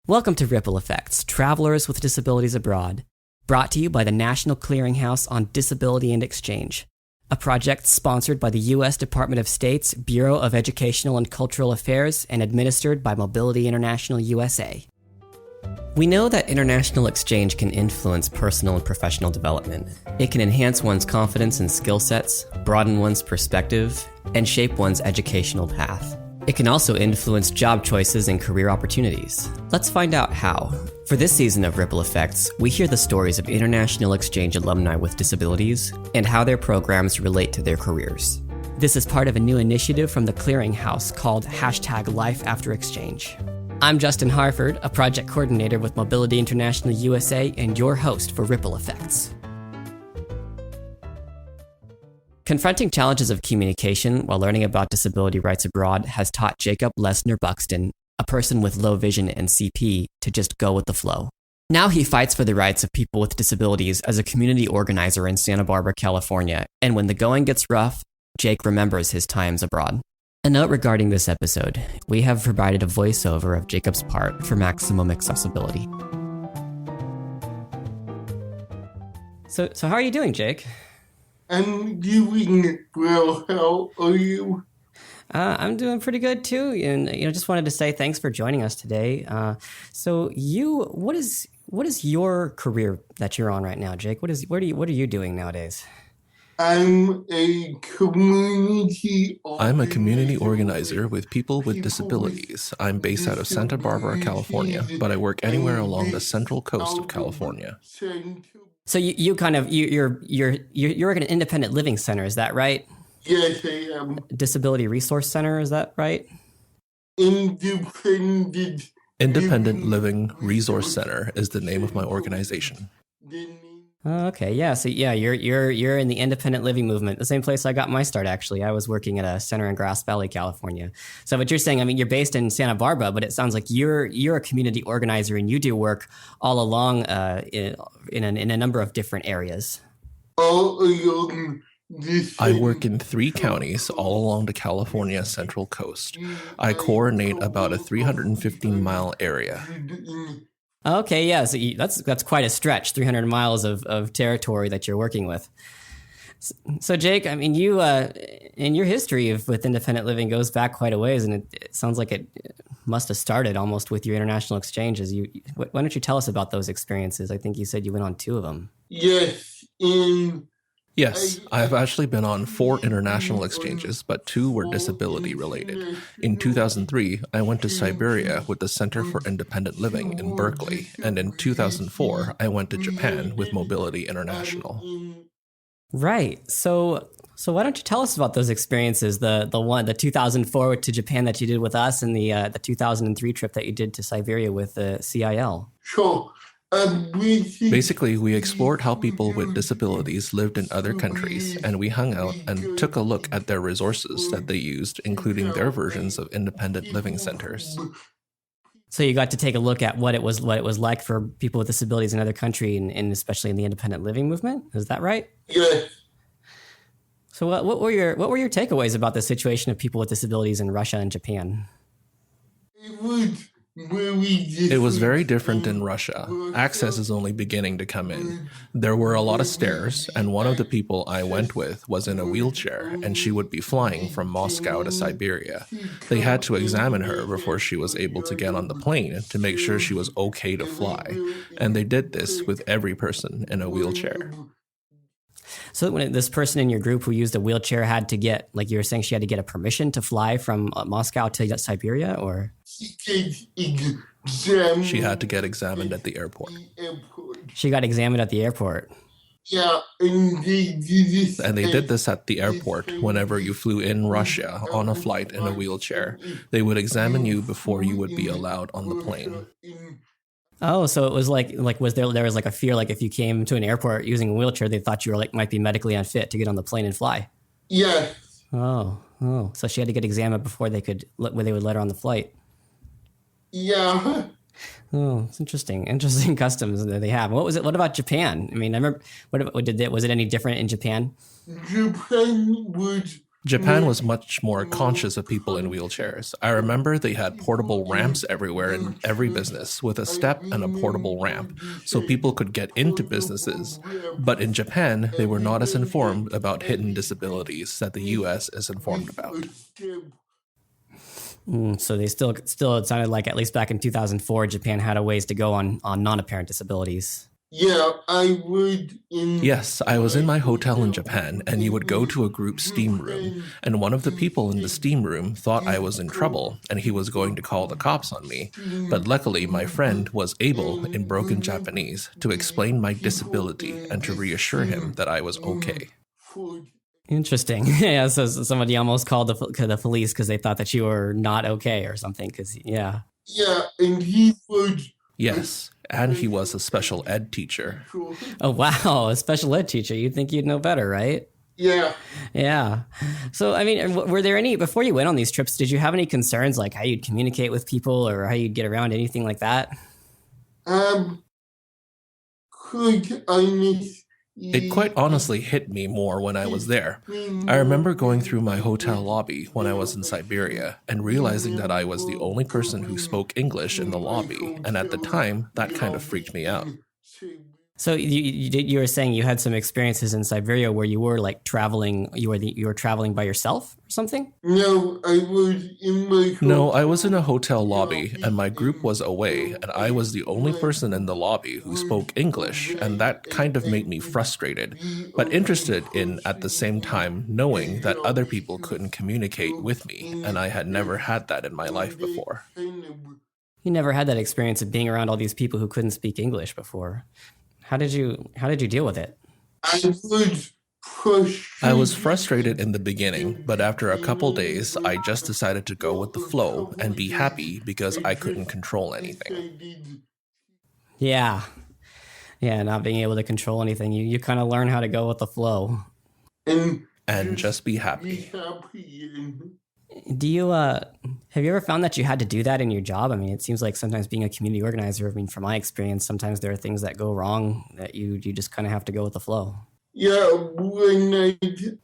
Welcome to Ripple Effects, Travelers with Disabilities Abroad, brought to you by the National Clearinghouse on Disability and Exchange, a project sponsored by the U.S. Department of State's Bureau of Educational and Cultural Affairs and administered by Mobility International USA. We know that international exchange can influence personal and professional development. It can enhance one's confidence and skill sets, broaden one's perspective, and shape one's educational path. It can also influence job choices and career opportunities. Let's find out how. For this season of Ripple Effects, we hear the stories of international exchange alumni with disabilities and how their programs relate to their careers. This is part of a new initiative from the Clearinghouse called #LifeAfterExchange. I'm Justin Harford, a project coordinator with Mobility International USA and your host for Ripple Effects. Confronting challenges of communication while learning about disability rights abroad has taught Jacob Lesner Buxton, a person with low vision and CP, to just go with the flow. Now he fights for the rights of people with disabilities as a community organizer in Santa Barbara, California, and when the going gets rough, Jake remembers his times abroad. A note regarding this episode, we have provided a voiceover of Jacob's part for maximum accessibility. So how are you doing, Jake? I'm doing well. How are you? I'm doing pretty good too, and just wanted to say thanks for joining us today. What is your career that you're on right now, Jake? What are you doing nowadays? I'm a community organizer with people with disabilities. I'm based out of Santa Barbara, California, but I work anywhere along the central coast of California. So you work at an independent living center, is that right? Yes, I am. Disability Resource Center, is that right? Independent Living Resource Center is the name of my organization. Okay, yeah. So yeah, you're in the independent living movement, the same place I got my start. Actually, I was working at a center in Grass Valley, California. So what you're saying, I mean, you're based in Santa Barbara, but it sounds like you're a community organizer and you do work all along in a number of different areas. All along this. I work in 3 counties all along the California Central Coast. I coordinate about a 315-mile area. Okay, yeah, so that's quite a stretch, 300 miles of territory that you're working with. So Jake, I mean, you in your history with independent living goes back quite a ways, and it sounds like it must have started almost with your international exchanges. Why don't you tell us about those experiences? I think you said you went on 2 of them. Yes, I've actually been on 4 international exchanges, but 2 were disability related. In 2003, I went to Siberia with the Center for Independent Living in Berkeley, and in 2004, I went to Japan with Mobility International. Right. So why don't you tell us about those experiences? The 2004 to Japan that you did with us, and the 2003 trip that you did to Siberia with the CIL. Sure. Basically, we explored how people with disabilities lived in other countries, and we hung out and took a look at their resources that they used, including their versions of independent living centers. So you got to take a look at what it was like for people with disabilities in other countries, and especially in the independent living movement. Is that right? Yes. So what were your takeaways about the situation of people with disabilities in Russia and Japan? It was very different in Russia. Access is only beginning to come in. There were a lot of stairs, and one of the people I went with was in a wheelchair, and she would be flying from Moscow to Siberia. They had to examine her before she was able to get on the plane to make sure she was okay to fly. And they did this with every person in a wheelchair. So when this person in your group who used a wheelchair had to get, like you were saying, she had to get a permission to fly from Moscow to Siberia, or? She had to get examined at the airport. She got examined at the airport. Yeah, and they did this at the airport whenever you flew in Russia on a flight in a wheelchair. They would examine you before you would be allowed on the plane. Oh, so it was like was there was like a fear, like if you came to an airport using a wheelchair, they thought you were might be medically unfit to get on the plane and fly. Yes. Oh, so she had to get examined before they would let her on the flight. Yeah. Oh, it's interesting customs that they have. What about Japan? I mean, I remember, was it any different in Japan? Japan was Japan was much more conscious of people in wheelchairs. I remember they had portable ramps everywhere in every business with a step and a portable ramp so people could get into businesses. But in Japan, they were not as informed about hidden disabilities that the US is informed about. So they still it sounded like at least back in 2004, Japan had a ways to go on non-apparent disabilities. Yeah, I would. Yes, I was in my hotel in Japan, and you would go to a group steam room, and one of the people in the steam room thought I was in trouble, and he was going to call the cops on me. But luckily, my friend was able, in broken Japanese, to explain my disability and to reassure him that I was okay. Interesting. Yeah, so somebody almost called the police because they thought that you were not okay or something. Yeah, and he was. Yes, and he was a special ed teacher. Oh, wow, a special ed teacher. You'd think you'd know better, right? Yeah. Yeah. So, I mean, were there any, before you went on these trips, did you have any concerns like how you'd communicate with people or how you'd get around, anything like that? It quite honestly hit me more when I was there. I remember going through my hotel lobby when I was in Siberia and realizing that I was the only person who spoke English in the lobby, and at the time, that kind of freaked me out. So you were saying you had some experiences in Siberia where you were like traveling, you were traveling by yourself or something? No, I was in a hotel lobby and my group was away and I was the only person in the lobby who spoke English, and that kind of made me frustrated, but interested in at the same time knowing that other people couldn't communicate with me, and I had never had that in my life before. You never had that experience of being around all these people who couldn't speak English before. How did you deal with it? I was frustrated in the beginning, but after a couple days, I just decided to go with the flow and be happy because I couldn't control anything. Yeah, not being able to control anything. You kind of learn how to go with the flow. And just be happy. Do you, have you ever found that you had to do that in your job? I mean, it seems like sometimes being a community organizer, I mean, from my experience, sometimes there are things that go wrong that you just kind of have to go with the flow. Yeah,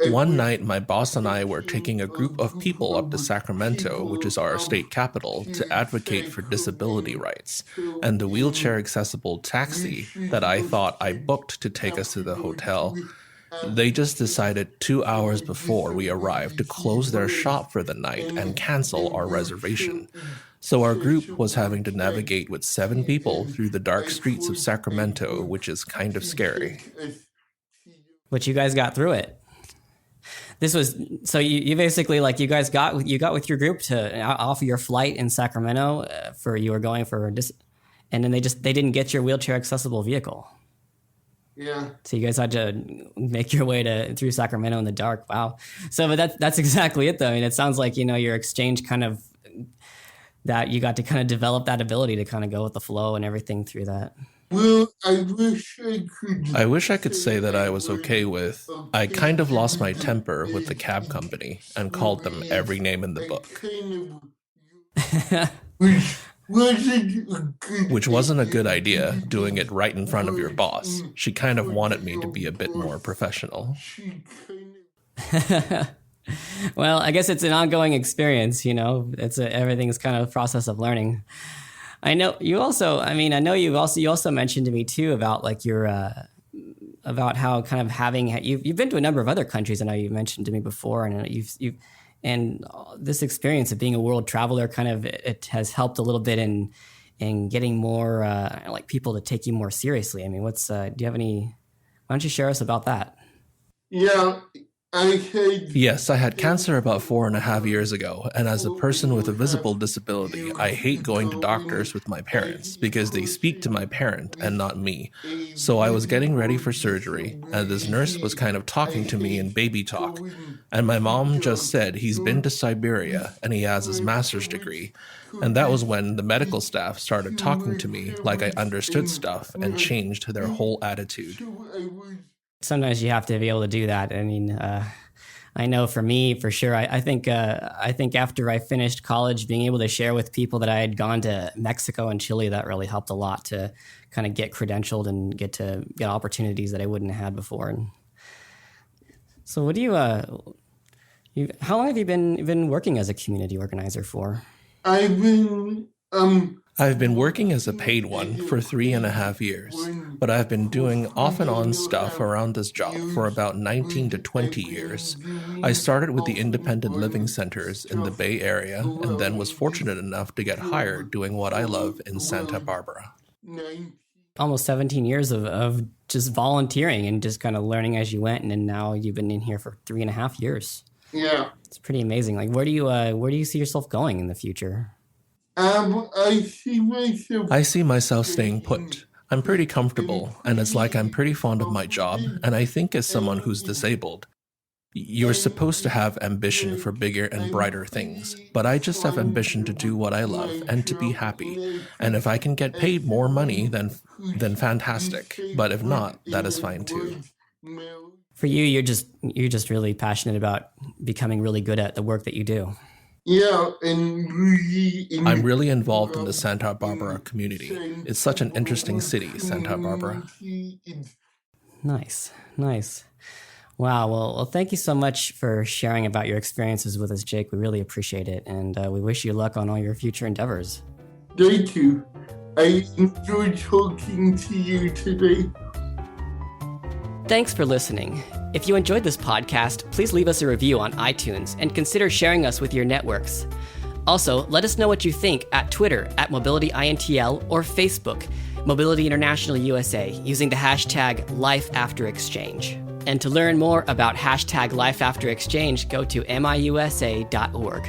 one night, my boss and I were taking a group of people up to Sacramento, which is our state capital, to advocate for disability rights. And the wheelchair-accessible taxi that I thought I booked to take us to the hotel, they just decided 2 hours before we arrived to close their shop for the night and cancel our reservation. So our group was having to navigate with 7 people through the dark streets of Sacramento, which is kind of scary. But you guys got through it. This was, so you basically, like, you got with your group to off your flight in Sacramento for, you were going for and then they didn't get your wheelchair accessible vehicle. Yeah. So you guys had to make your way through Sacramento in the dark. Wow. So, but that's exactly it though. I mean, it sounds like, your exchange kind of, that you got to kind of develop that ability to kind of go with the flow and everything through that. Well, I wish I could say that I was okay with. I kind of lost my temper with the cab company and called them every name in the book. Which wasn't a good idea, doing it right in front of your boss. She kind of wanted me to be a bit more professional. Well, I guess it's an ongoing experience, everything's kind of a process of learning. I know you also, you also mentioned to me too about like your, about how kind of you've been to a number of other countries. I know you mentioned to me before, and and this experience of being a world traveler kind of, it has helped a little bit in getting more, like people to take you more seriously. I mean, do you have any, why don't you share us about that? Yeah. Yes, I had cancer about 4.5 years ago, and as a person with a visible disability, I hate going to doctors with my parents because they speak to my parent and not me. So I was getting ready for surgery, and this nurse was kind of talking to me in baby talk, and my mom just said he's been to Siberia and he has his master's degree. And that was when the medical staff started talking to me like I understood stuff and changed their whole attitude. Sometimes you have to be able to do that. I mean, I know for me, for sure, I think after I finished college, being able to share with people that I had gone to Mexico and Chile, that really helped a lot to kind of get credentialed and get opportunities that I wouldn't have had before. And so what do you, How long have you been working as a community organizer for? I've been I've been working as a paid one for 3.5 years, but I've been doing off and on stuff around this job for about 19 to 20 years. I started with the independent living centers in the Bay Area and then was fortunate enough to get hired doing what I love in Santa Barbara. Almost 17 years of just volunteering and just kind of learning as you went, and then now you've been in here for 3.5 years. Yeah. It's pretty amazing. Like, where do you see yourself going in the future? I see myself staying put. I'm pretty comfortable, and it's like I'm pretty fond of my job, and I think as someone who's disabled, you're supposed to have ambition for bigger and brighter things, but I just have ambition to do what I love and to be happy, and if I can get paid more money, then fantastic, but if not, that is fine too. For you, you're just really passionate about becoming really good at the work that you do. Yeah, and I'm really involved in the Santa Barbara community. It's such an interesting city, Santa Barbara. Nice. Wow. Well, thank you so much for sharing about your experiences with us, Jake. We really appreciate it, and we wish you luck on all your future endeavors. Thank you. I enjoyed talking to you today. Thanks for listening. If you enjoyed this podcast, please leave us a review on iTunes and consider sharing us with your networks. Also, let us know what you think at Twitter @MobilityINTL or Facebook, Mobility International USA, using the hashtag LifeAfterExchange. And to learn more about hashtag LifeAfterExchange, go to miusa.org.